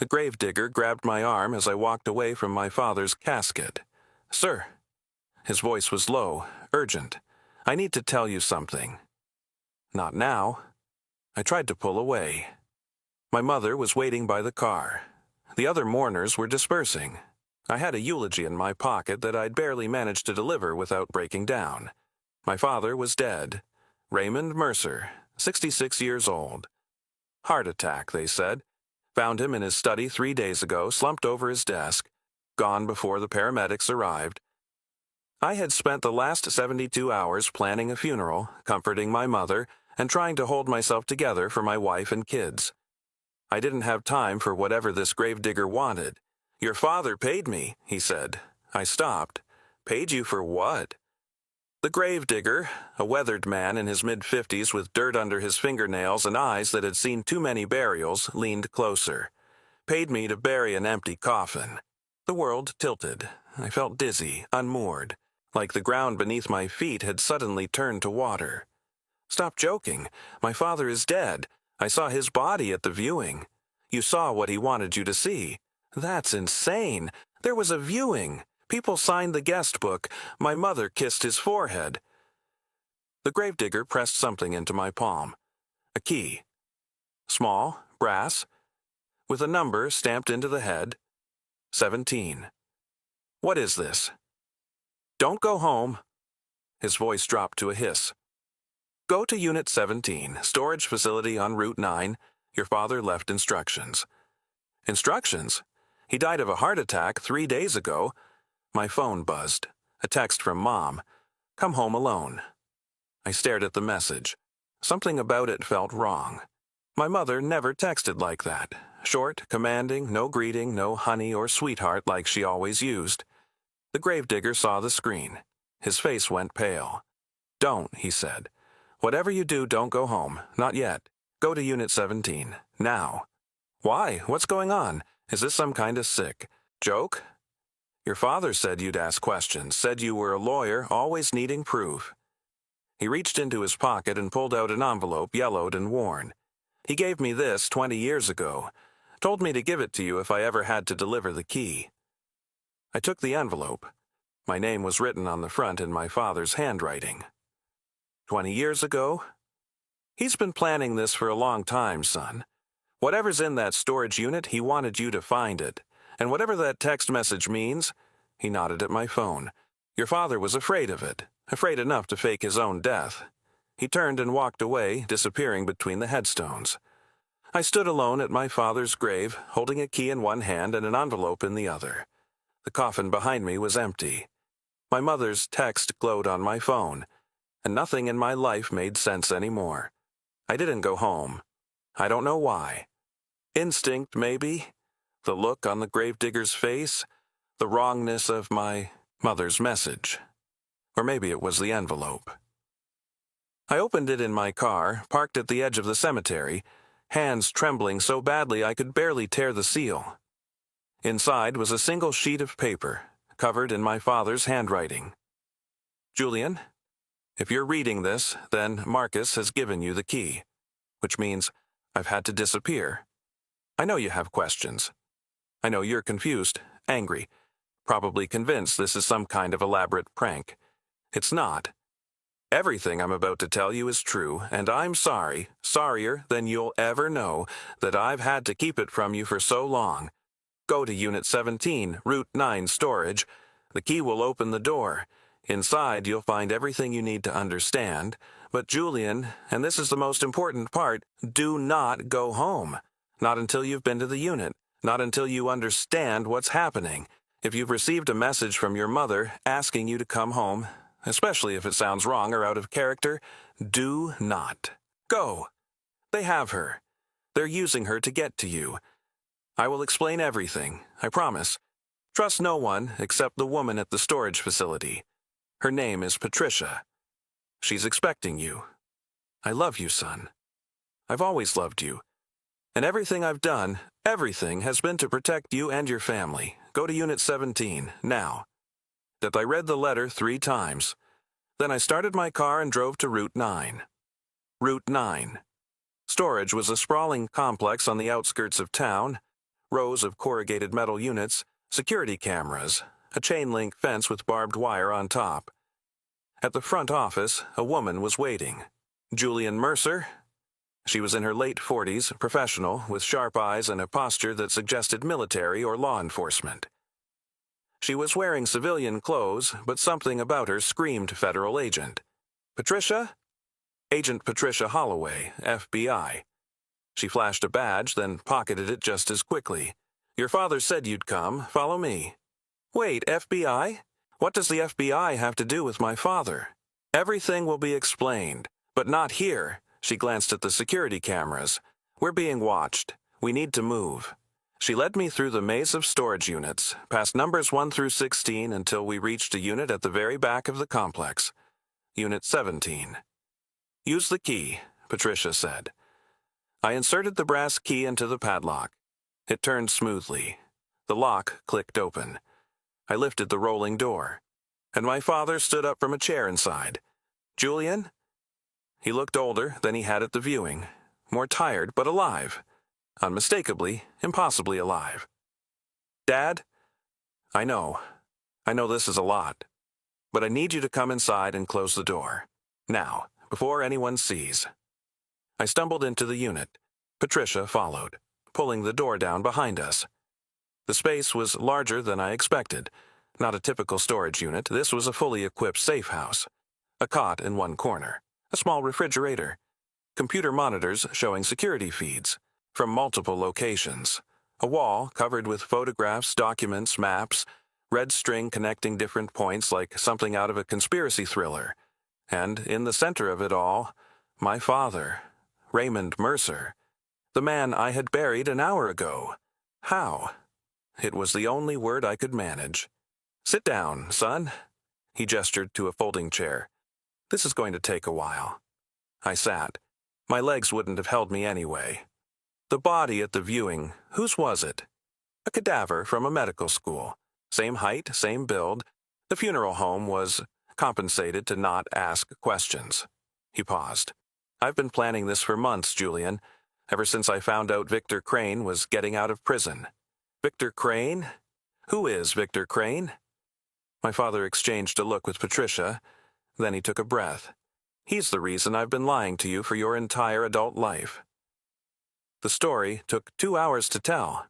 The gravedigger grabbed my arm as I walked away from my father's casket. "Sir." His voice was low, urgent. "I need to tell you something." "Not now." I tried to pull away. My mother was waiting by the car. The other mourners were dispersing. I had a eulogy in my pocket that I'd barely managed to deliver without breaking down. My father was dead. Raymond Mercer, 66 years old. Heart attack, they said. Found him in his study 3 days ago, slumped over his desk, gone before the paramedics arrived. I had spent the last 72 hours planning a funeral, comforting my mother, and trying to hold myself together for my wife and kids. I didn't have time for whatever this gravedigger wanted. "Your father paid me," he said. I stopped. "Paid you for what?" The gravedigger, a weathered man in his mid-50s with dirt under his fingernails and eyes that had seen too many burials, leaned closer. "Paid me to bury an empty coffin." The world tilted. I felt dizzy, unmoored, like the ground beneath my feet had suddenly turned to water. "Stop joking. My father is dead. I saw his body at the viewing." "You saw what he wanted you to see." "That's insane. There was a viewing. People signed the guest book. My mother kissed his forehead." The gravedigger pressed something into my palm. A key. Small, brass, with a number stamped into the head. 17. "What is this?" "Don't go home." His voice dropped to a hiss. "Go to Unit 17, storage facility on Route 9. Your father left instructions." Instructions? He died of a heart attack 3 days ago. My phone buzzed. A text from Mom. "Come home alone." I stared at the message. Something about it felt wrong. My mother never texted like that. Short, commanding, no greeting, no honey or sweetheart like she always used. The gravedigger saw the screen. His face went pale. "Don't," he said. "Whatever you do, don't go home. Not yet. Go to Unit 17. Now." "Why? What's going on? Is this some kind of sick joke?" "Your father said you'd ask questions, said you were a lawyer, always needing proof." He reached into his pocket and pulled out an envelope yellowed and worn. "He gave me this 20 years ago. Told me to give it to you if I ever had to deliver the key." I took the envelope. My name was written on the front in my father's handwriting. 20 years ago? "He's been planning this for a long time, son. Whatever's in that storage unit, he wanted you to find it. And whatever that text message means," he nodded at my phone, "your father was afraid of it, afraid enough to fake his own death." He turned and walked away, disappearing between the headstones. I stood alone at my father's grave, holding a key in one hand and an envelope in the other. The coffin behind me was empty. My mother's text glowed on my phone, and nothing in my life made sense anymore. I didn't go home. I don't know why. Instinct, maybe? The look on the gravedigger's face? The wrongness of my mother's message? Or maybe it was the envelope. I opened it in my car, parked at the edge of the cemetery, hands trembling so badly I could barely tear the seal. Inside was a single sheet of paper, covered in my father's handwriting. "Julian, if you're reading this, then Marcus has given you the key, which means I've had to disappear. I know you have questions. I know you're confused, angry, probably convinced this is some kind of elaborate prank. It's not. Everything I'm about to tell you is true, and I'm sorry, sorrier than you'll ever know, that I've had to keep it from you for so long. Go to Unit 17, Route 9 storage. The key will open the door. Inside, you'll find everything you need to understand. But Julian, and this is the most important part, do not go home. Not until you've been to the unit. Not until you understand what's happening. If you've received a message from your mother asking you to come home, especially if it sounds wrong or out of character, do not. Go. They have her. They're using her to get to you. I will explain everything, I promise. Trust no one except the woman at the storage facility. Her name is Patricia. She's expecting you. I love you, son. I've always loved you. And everything I've done, everything has been to protect you and your family. Go to Unit 17, now." That I read the letter 3 times. Then I started my car and drove to Route 9. Route 9. Storage was a sprawling complex on the outskirts of town. rows of corrugated metal units, security cameras, a chain-link fence with barbed wire on top. At the front office, a woman was waiting. Julian Mercer? She was in her late 40s, professional, with sharp eyes and a posture that suggested military or law enforcement. She was wearing civilian clothes, but something about her screamed federal agent. Patricia? Agent Patricia Holloway, FBI. She flashed a badge, then pocketed it just as quickly. Your father said you'd come. Follow me. Wait, FBI? What does the FBI have to do with my father? Everything will be explained, but not here. She glanced at the security cameras. We're being watched. We need to move. She led me through the maze of storage units, past numbers 1 through 16 until we reached a unit at the very back of the complex. Unit 17. Use the key, Patricia said. I inserted the brass key into the padlock. It turned smoothly. The lock clicked open. I lifted the rolling door, and my father stood up from a chair inside. Julian? He looked older than he had at the viewing, more tired but alive. Unmistakably, impossibly alive. Dad? I know this is a lot, but I need you to come inside and close the door. Now, before anyone sees. I stumbled into the unit. Patricia followed, pulling the door down behind us. The space was larger than I expected. Not a typical storage unit, this was a fully equipped safe house. A cot in one corner, a small refrigerator, computer monitors showing security feeds from multiple locations, a wall covered with photographs, documents, maps, red string connecting different points like something out of a conspiracy thriller. And in the center of it all, my father, Raymond Mercer, the man I had buried an hour ago. How? It was the only word I could manage. Sit down, son. He gestured to a folding chair. This is going to take a while. I sat. My legs wouldn't have held me anyway. The body at the viewing, whose was it? A cadaver from a medical school. Same height, same build. The funeral home was compensated to not ask questions. He paused. I've been planning this for months, Julian, ever since I found out Victor Crane was getting out of prison. Victor Crane? Who is Victor Crane? My father exchanged a look with Patricia. Then he took a breath. He's the reason I've been lying to you for your entire adult life. The story took 2 hours to tell.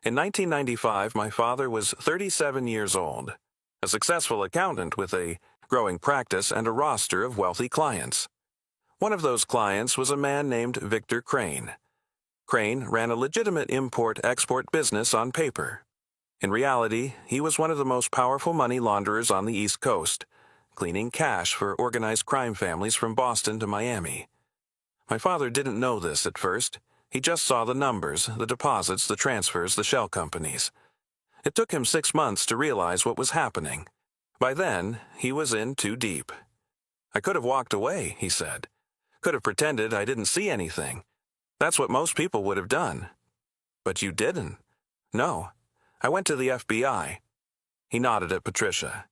In 1995, my father was 37 years old, a successful accountant with a growing practice and a roster of wealthy clients. One of those clients was a man named Victor Crane. Crane ran a legitimate import-export business on paper. In reality, he was one of the most powerful money launderers on the East Coast, cleaning cash for organized crime families from Boston to Miami. My father didn't know this at first. He just saw the numbers, the deposits, the transfers, the shell companies. It took him 6 months to realize what was happening. By then, he was in too deep. I could have walked away, he said. Could have pretended I didn't see anything. That's what most people would have done. But you didn't. No. I went to the FBI. He nodded at Patricia.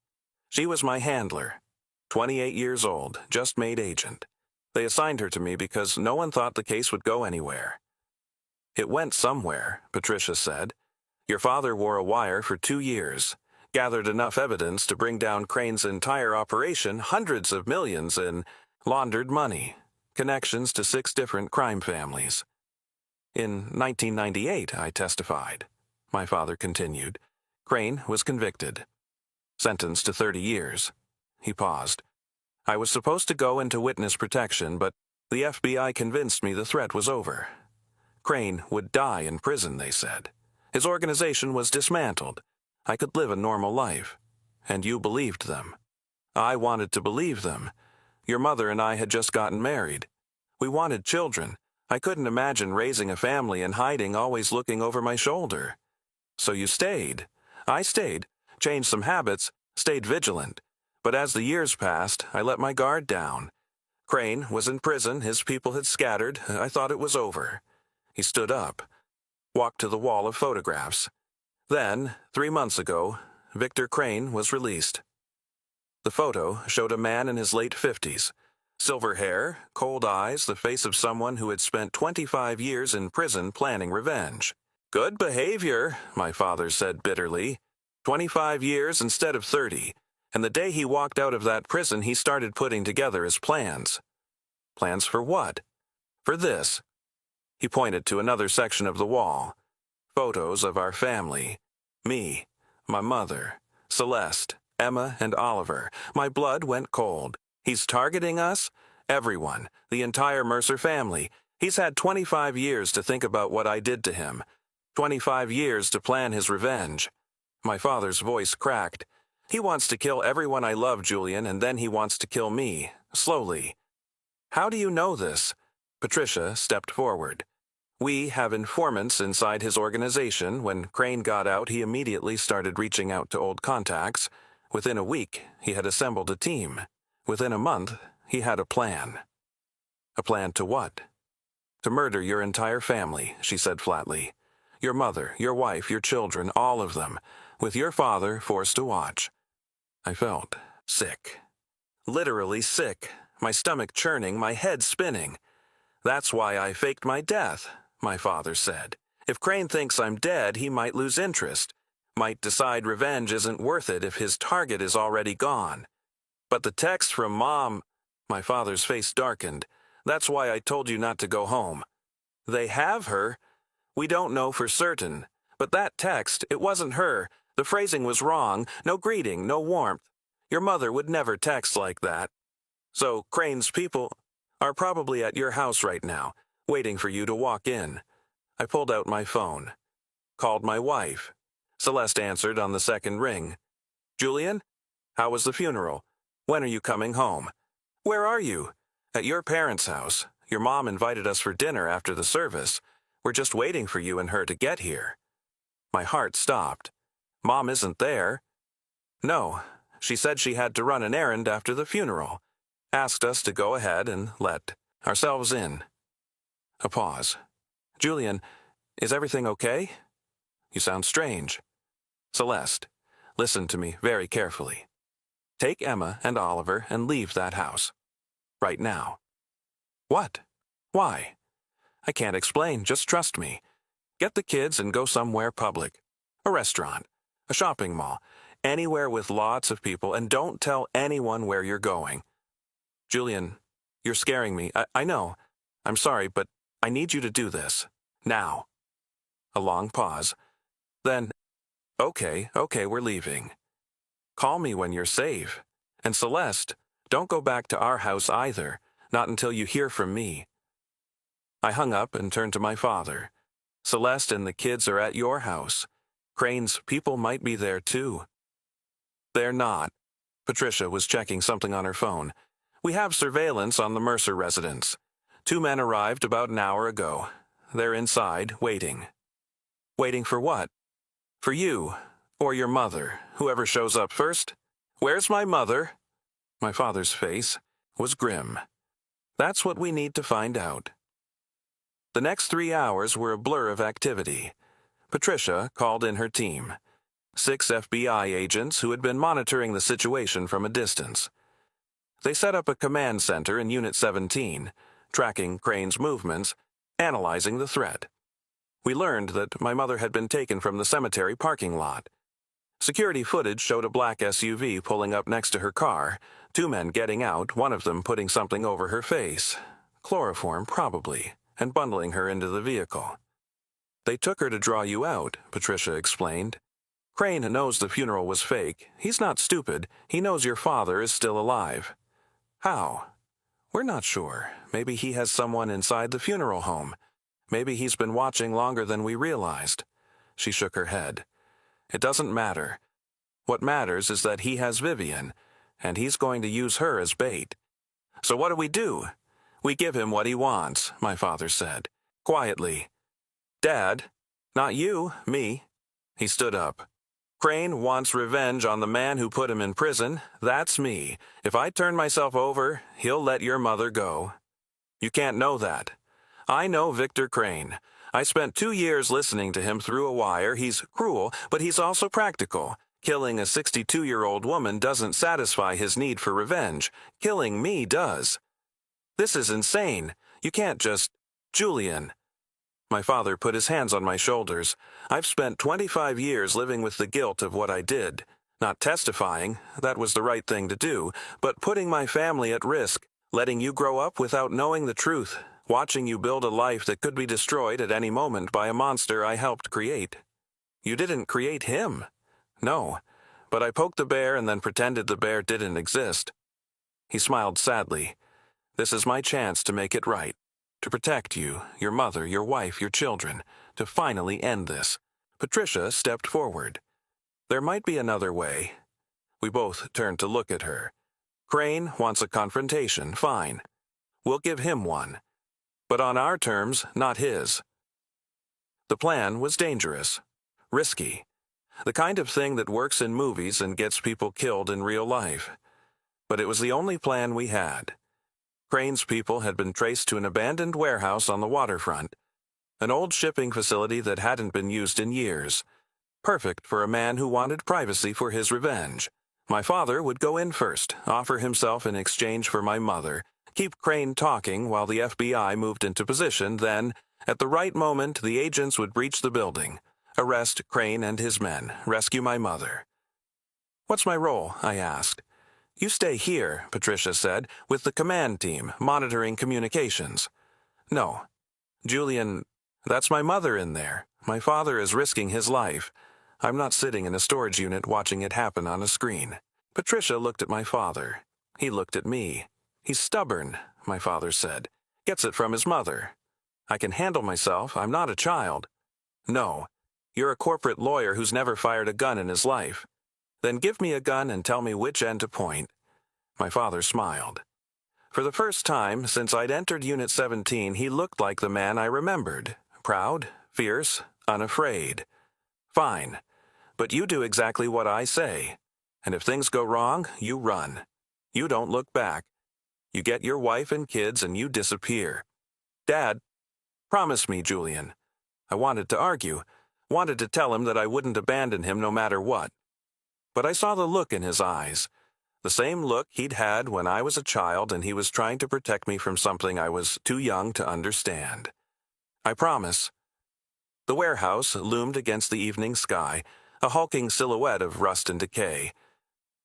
She was my handler. 28 years old, just made agent. They assigned her to me because no one thought the case would go anywhere. It went somewhere, Patricia said. Your father wore a wire for 2 years, gathered enough evidence to bring down Crane's entire operation, hundreds of millions in laundered money, connections to 6 different crime families. In 1998, I testified. My father continued. Crane was convicted. Sentenced to 30 years. He paused. I was supposed to go into witness protection, but the FBI convinced me the threat was over. Crane would die in prison, they said. His organization was dismantled. I could live a normal life. And you believed them. I wanted to believe them. Your mother and I had just gotten married. We wanted children. I couldn't imagine raising a family and hiding, always looking over my shoulder. So you stayed. I stayed, changed some habits, stayed vigilant. But as the years passed, I let my guard down. Crane was in prison, his people had scattered. I thought it was over. He stood up, walked to the wall of photographs. Then, 3 months ago, Victor Crane was released. The photo showed a man in his late 50s. Silver hair, cold eyes, the face of someone who had spent 25 years in prison planning revenge. Good behavior, my father said bitterly. 25 years instead of 30. And the day he walked out of that prison, he started putting together his plans. Plans for what? For this. He pointed to another section of the wall. Photos of our family. Me, my mother, Celeste, Emma, and Oliver. My blood went cold. He's targeting us? Everyone, the entire Mercer family. He's had 25 years to think about what I did to him. 25 years to plan his revenge. My father's voice cracked. He wants to kill everyone I love, Julian, and then he wants to kill me, slowly. How do you know this? Patricia stepped forward. We have informants inside his organization. When Crane got out, he immediately started reaching out to old contacts. Within a week, he had assembled a team. Within a month, he had a plan. A plan to what? To murder your entire family, she said flatly. Your mother, your wife, your children, all of them, with your father forced to watch. I felt sick. Literally sick, my stomach churning, my head spinning. That's why I faked my death, my father said. If Crane thinks I'm dead, he might lose interest, might decide revenge isn't worth it if his target is already gone. But the text from Mom, my father's face darkened. That's why I told you not to go home. They have her. We don't know for certain. But that text, it wasn't her. The phrasing was wrong. No greeting, no warmth. Your mother would never text like that. So Crane's people are probably at your house right now, waiting for you to walk in. I pulled out my phone. Called my wife. Celeste answered on the second ring. Julian? How was the funeral? When are you coming home? Where are you? At your parents' house. Your mom invited us for dinner after the service. We're just waiting for you and her to get here. My heart stopped. Mom isn't there. No, she said she had to run an errand after the funeral. Asked us to go ahead and let ourselves in. A pause. Julian, is everything okay? You sound strange. Celeste, listen to me very carefully. Take Emma and Oliver and leave that house. Right now. What? Why? I can't explain, just trust me. Get the kids and go somewhere public. A restaurant, a shopping mall, anywhere with lots of people, and don't tell anyone where you're going. Julian, you're scaring me. I know. I'm sorry, but I need you to do this. Now. A long pause. Then, okay, we're leaving. Call me when you're safe. And Celeste, don't go back to our house either, not until you hear from me. I hung up and turned to my father. Celeste and the kids are at your house. Crane's people might be there too. They're not. Patricia was checking something on her phone. We have surveillance on the Mercer residence. 2 men arrived about an hour ago. They're inside, waiting. Waiting for what? For you, or your mother, whoever shows up first. Where's my mother? My father's face was grim. That's what we need to find out. The next 3 hours were a blur of activity. Patricia called in her team. 6 FBI agents who had been monitoring the situation from a distance. They set up a command center in Unit 17, tracking Crane's movements, analyzing the threat. We learned that my mother had been taken from the cemetery parking lot. Security footage showed a black SUV pulling up next to her car, 2 men getting out, one of them putting something over her face, chloroform probably, and bundling her into the vehicle. They took her to draw you out, Patricia explained. Crane knows the funeral was fake. He's not stupid. He knows your father is still alive. How? We're not sure. Maybe he has someone inside the funeral home. Maybe he's been watching longer than we realized. She shook her head. It doesn't matter. What matters is that he has Vivian, and he's going to use her as bait. So what do? We give him what he wants, my father said, quietly. Dad, not you, me. He stood up. Crane wants revenge on the man who put him in prison. That's me. If I turn myself over, he'll let your mother go. You can't know that. I know Victor Crane. I spent 2 years listening to him through a wire. He's cruel, but he's also practical. Killing a 62-year-old woman doesn't satisfy his need for revenge. Killing me does. This is insane. You can't just... Julian. My father put his hands on my shoulders. I've spent 25 years living with the guilt of what I did. Not testifying, that was the right thing to do, but putting my family at risk, letting you grow up without knowing the truth, watching you build a life that could be destroyed at any moment by a monster I helped create. You didn't create him. No, but I poked the bear and then pretended the bear didn't exist. He smiled sadly. This is my chance to make it right. To protect you, your mother, your wife, your children, to finally end this. Patricia stepped forward. There might be another way. We both turned to look at her. Crane wants a confrontation, fine. We'll give him one. But on our terms, not his. The plan was dangerous, risky, the kind of thing that works in movies and gets people killed in real life. But it was the only plan we had. Crane's people had been traced to an abandoned warehouse on the waterfront, an old shipping facility that hadn't been used in years. Perfect for a man who wanted privacy for his revenge. My father would go in first, offer himself in exchange for my mother, keep Crane talking while the FBI moved into position, then, at the right moment, the agents would breach the building, arrest Crane and his men, rescue my mother. What's my role? I asked. You stay here, Patricia said, with the command team, monitoring communications. No. Julian, that's my mother in there. My father is risking his life. I'm not sitting in a storage unit watching it happen on a screen. Patricia looked at my father. He looked at me. He's stubborn, my father said. Gets it from his mother. I can handle myself. I'm not a child. No. You're a corporate lawyer who's never fired a gun in his life. Then give me a gun and tell me which end to point. My father smiled. For the first time since I'd entered Unit 17, he looked like the man I remembered. Proud, fierce, unafraid. Fine. But you do exactly what I say. And if things go wrong, you run. You don't look back. You get your wife and kids and you disappear. Dad, promise me, Julian. I wanted to argue, wanted to tell him that I wouldn't abandon him no matter what. But I saw the look in his eyes, the same look he'd had when I was a child and he was trying to protect me from something I was too young to understand. I promise. The warehouse loomed against the evening sky, a hulking silhouette of rust and decay.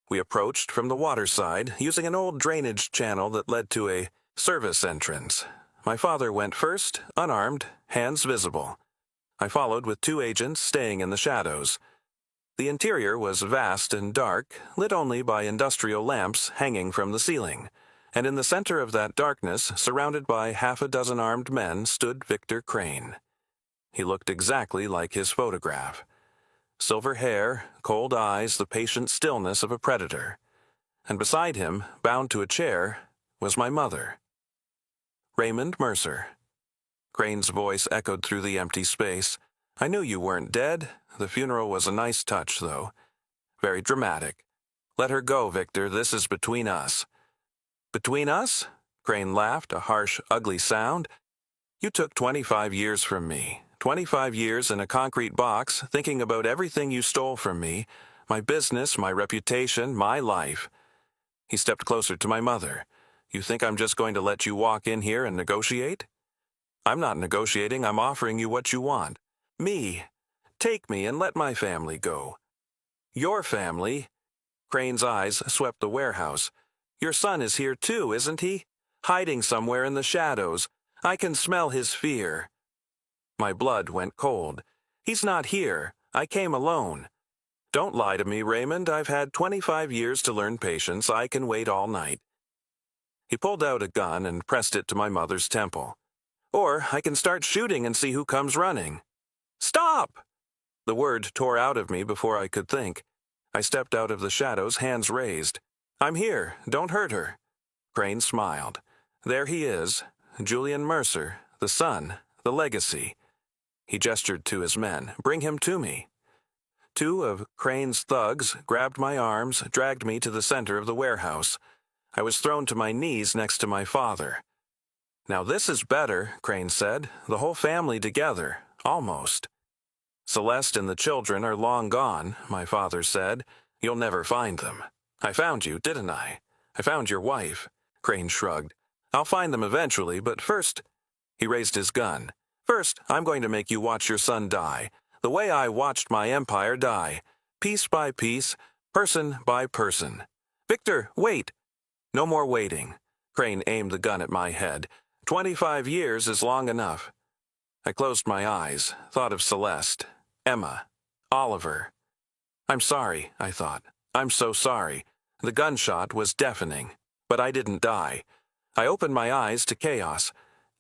We approached from the waterside, using an old drainage channel that led to a service entrance. My father went first, unarmed, hands visible. I followed with 2 agents staying in the shadows. The interior was vast and dark, lit only by industrial lamps hanging from the ceiling, and in the center of that darkness, surrounded by half a dozen armed men, stood Victor Crane. He looked exactly like his photograph. Silver hair, cold eyes, the patient stillness of a predator. And beside him, bound to a chair, was my mother. Raymond Mercer. Crane's voice echoed through the empty space. I knew you weren't dead. The funeral was a nice touch, though. Very dramatic. Let her go, Victor. This is between us. Between us? Crane laughed, a harsh, ugly sound. You took 25 years from me. 25 years in a concrete box, thinking about everything you stole from me, my business, my reputation, my life. He stepped closer to my mother. You think I'm just going to let you walk in here and negotiate? I'm not negotiating. I'm offering you what you want. Me. Take me and let my family go. Your family? Crane's eyes swept the warehouse. Your son is here too, isn't he? Hiding somewhere in the shadows. I can smell his fear. My blood went cold. He's not here. I came alone. Don't lie to me, Raymond. I've had 25 years to learn patience. I can wait all night. He pulled out a gun and pressed it to my mother's temple. Or I can start shooting and see who comes running. Stop! The word tore out of me before I could think. I stepped out of the shadows, hands raised. I'm here. Don't hurt her. Crane smiled. There he is, Julian Mercer, the son, the legacy. He gestured to his men. Bring him to me. 2 of Crane's thugs grabbed my arms, dragged me to the center of the warehouse. I was thrown to my knees next to my father. Now this is better, Crane said. The whole family together. Almost. Celeste and the children are long gone, my father said. You'll never find them. I found you, didn't I? I found your wife. Crane shrugged. I'll find them eventually, but first... He raised his gun. First, I'm going to make you watch your son die, the way I watched my empire die, piece by piece, person by person. Victor, wait! No more waiting. Crane aimed the gun at my head. 25 years is long enough. I closed my eyes, thought of Celeste, Emma, Oliver. I'm sorry, I thought. I'm so sorry. The gunshot was deafening, but I didn't die. I opened my eyes to chaos.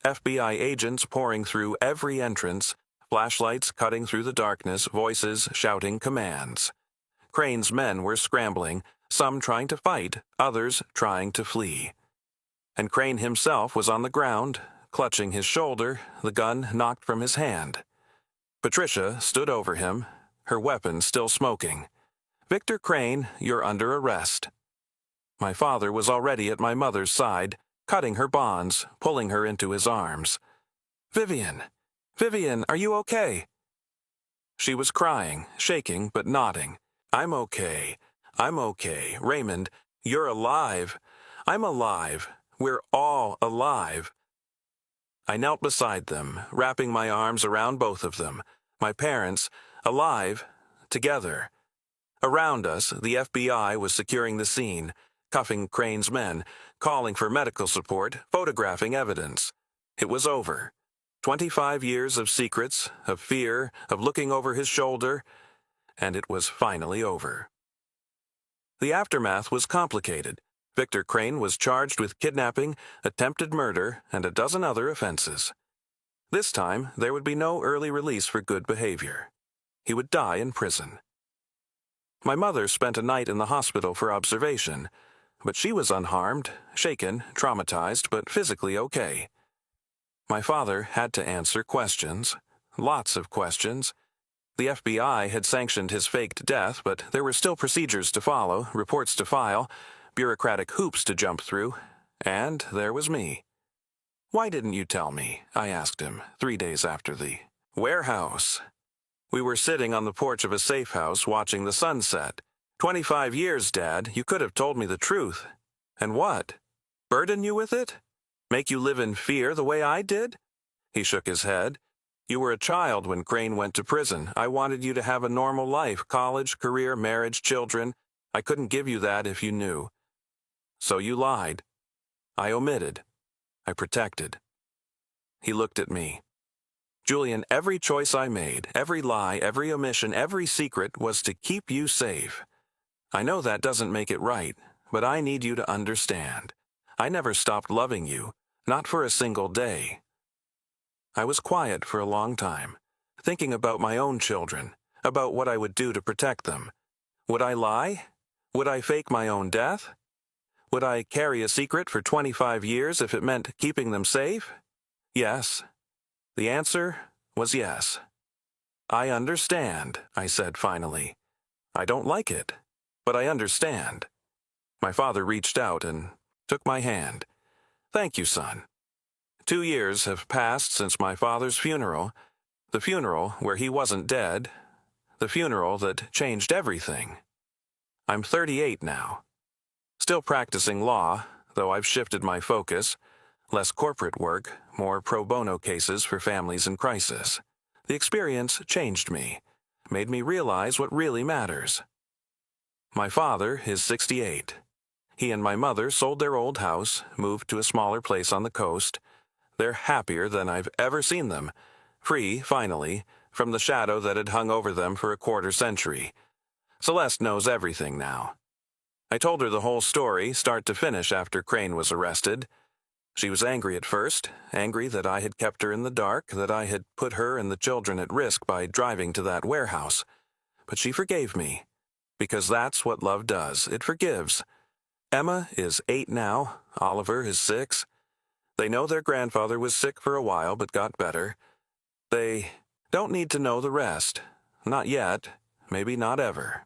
FBI agents pouring through every entrance, flashlights cutting through the darkness, voices shouting commands. Crane's men were scrambling, some trying to fight, others trying to flee. And Crane himself was on the ground, clutching his shoulder, the gun knocked from his hand. Patricia stood over him, her weapon still smoking. Victor Crane, you're under arrest. My father was already at my mother's side, cutting her bonds, pulling her into his arms. Vivian! Vivian, are you okay? She was crying, shaking, but nodding. I'm okay. I'm okay. Raymond, you're alive. I'm alive. We're all alive. I knelt beside them, wrapping my arms around both of them. My parents, alive, together. Around us, the FBI was securing the scene, cuffing Crane's men, calling for medical support, photographing evidence. It was over. 25 years of secrets, of fear, of looking over his shoulder, and it was finally over. The aftermath was complicated. Victor Crane was charged with kidnapping, attempted murder, and a dozen other offenses. This time, there would be no early release for good behavior. He would die in prison. My mother spent a night in the hospital for observation, but she was unharmed, shaken, traumatized, but physically okay. My father had to answer questions, lots of questions. The FBI had sanctioned his faked death, but there were still procedures to follow, reports to file, bureaucratic hoops to jump through, and there was me. Why didn't you tell me? I asked him, 3 days after the warehouse. We were sitting on the porch of a safe house watching the sunset. 25 years, Dad, you could have told me the truth. And what? Burden you with it? Make you live in fear the way I did? He shook his head. You were a child when Crane went to prison. I wanted you to have a normal life, college, career, marriage, children. I couldn't give you that if you knew. So you lied. I omitted. I protected. He looked at me. Julian, every choice I made, every lie, every omission, every secret was to keep you safe. I know that doesn't make it right, but I need you to understand. I never stopped loving you, not for a single day. I was quiet for a long time, thinking about my own children, about what I would do to protect them. Would I lie? Would I fake my own death? Would I carry a secret for 25 years if it meant keeping them safe? Yes. The answer was yes. I understand, I said finally. I don't like it, but I understand. My father reached out and took my hand. Thank you, son. 2 years have passed since my father's funeral, the funeral where he wasn't dead, the funeral that changed everything. I'm 38 now. Still practicing law, though I've shifted my focus. Less corporate work, more pro bono cases for families in crisis. The experience changed me, made me realize what really matters. My father is 68. He and my mother sold their old house, moved to a smaller place on the coast. They're happier than I've ever seen them, free, finally, from the shadow that had hung over them for a quarter century. Celeste knows everything now. I told her the whole story, start to finish, after Crane was arrested. She was angry at first, angry that I had kept her in the dark, that I had put her and the children at risk by driving to that warehouse. But she forgave me, because that's what love does. It forgives. Emma is 8 now, Oliver is 6. They know their grandfather was sick for a while but got better. They don't need to know the rest. Not yet, maybe not ever.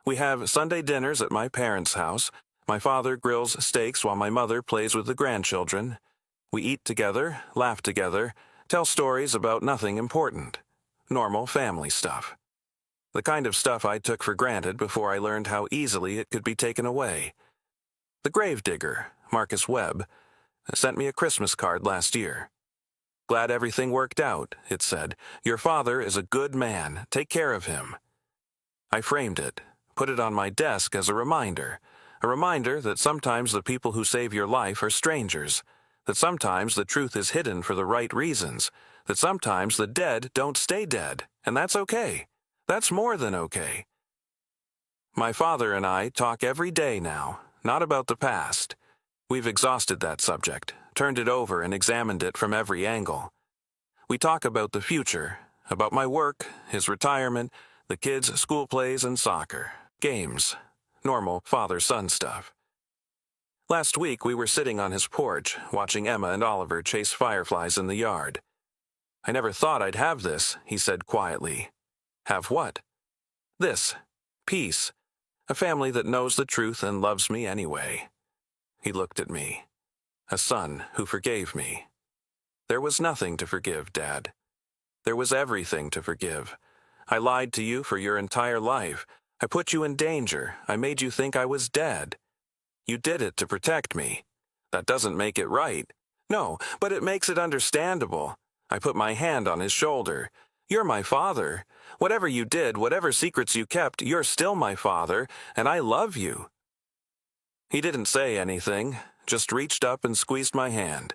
We have Sunday dinners at my parents' house. My father grills steaks while my mother plays with the grandchildren. We eat together, laugh together, tell stories about nothing important. Normal family stuff. The kind of stuff I took for granted before I learned how easily it could be taken away. The Gravedigger, Marcus Webb, sent me a Christmas card last year. Glad everything worked out, it said. Your father is a good man. Take care of him. I framed it, put it on my desk as a reminder that sometimes the people who save your life are strangers, that sometimes the truth is hidden for the right reasons, that sometimes the dead don't stay dead, and that's okay. That's more than okay. My father and I talk every day now, not about the past. We've exhausted that subject, turned it over and examined it from every angle. We talk about the future, about my work, his retirement, the kids' school plays and soccer, games, normal father-son stuff. Last week we were sitting on his porch, watching Emma and Oliver chase fireflies in the yard. I never thought I'd have this, he said quietly. Have what? This. Peace. A family that knows the truth and loves me anyway. He looked at me. A son who forgave me. There was nothing to forgive, Dad. There was everything to forgive. I lied to you for your entire life. I put you in danger. I made you think I was dead. You did it to protect me. That doesn't make it right. No, but it makes it understandable. I put my hand on his shoulder. You're my father. Whatever you did, whatever secrets you kept, you're still my father, and I love you. He didn't say anything, just reached up and squeezed my hand.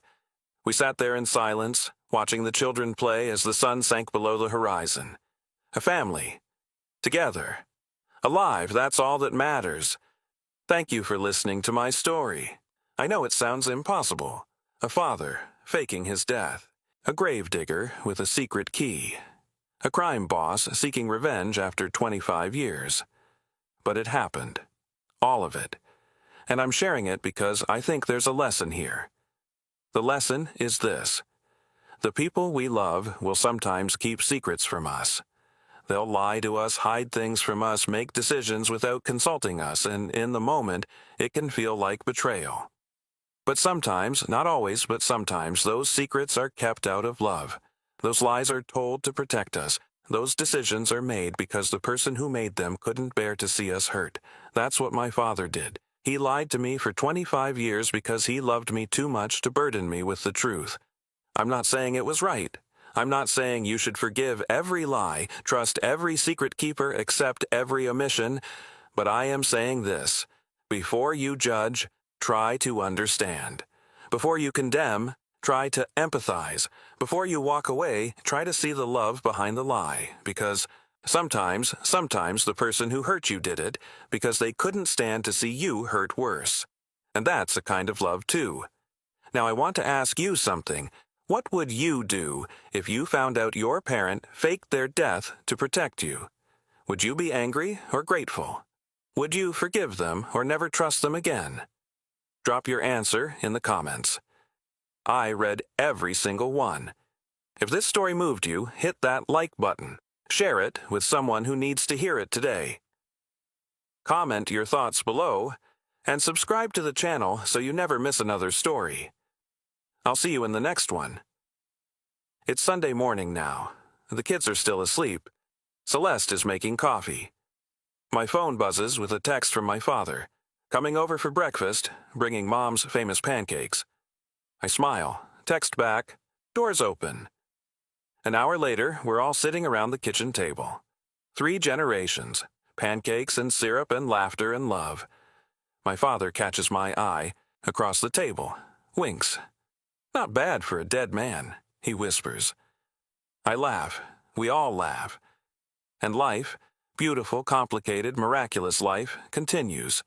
We sat there in silence, watching the children play as the sun sank below the horizon. A family. Together. Alive, that's all that matters. Thank you for listening to my story. I know it sounds impossible. A father faking his death. A gravedigger with a secret key. A crime boss seeking revenge after 25 years. But it happened. All of it. And I'm sharing it because I think there's a lesson here. The lesson is this. The people we love will sometimes keep secrets from us. They'll lie to us, hide things from us, make decisions without consulting us, and in the moment, it can feel like betrayal. But sometimes, not always, but sometimes, those secrets are kept out of love. Those lies are told to protect us. Those decisions are made because the person who made them couldn't bear to see us hurt. That's what my father did. He lied to me for 25 years because he loved me too much to burden me with the truth. I'm not saying it was right. I'm not saying you should forgive every lie, trust every secret keeper, accept every omission, but I am saying this. Before you judge, try to understand. Before you condemn, try to empathize. Before you walk away, try to see the love behind the lie, because sometimes the person who hurt you did it because they couldn't stand to see you hurt worse. And that's a kind of love too. Now I want to ask you something. What would you do if you found out your parent faked their death to protect you? Would you be angry or grateful? Would you forgive them or never trust them again? Drop your answer in the comments. I read every single one. If this story moved you, hit that like button. Share it with someone who needs to hear it today. Comment your thoughts below, and subscribe to the channel so you never miss another story. I'll see you in the next one. It's Sunday morning now. The kids are still asleep. Celeste is making coffee. My phone buzzes with a text from my father, coming over for breakfast, bringing Mom's famous pancakes. I smile, text back, doors open. An hour later, we're all sitting around the kitchen table. 3 generations, pancakes and syrup and laughter and love. My father catches my eye, across the table, winks. Not bad for a dead man, he whispers. I laugh. We all laugh. And life, beautiful, complicated, miraculous life, continues.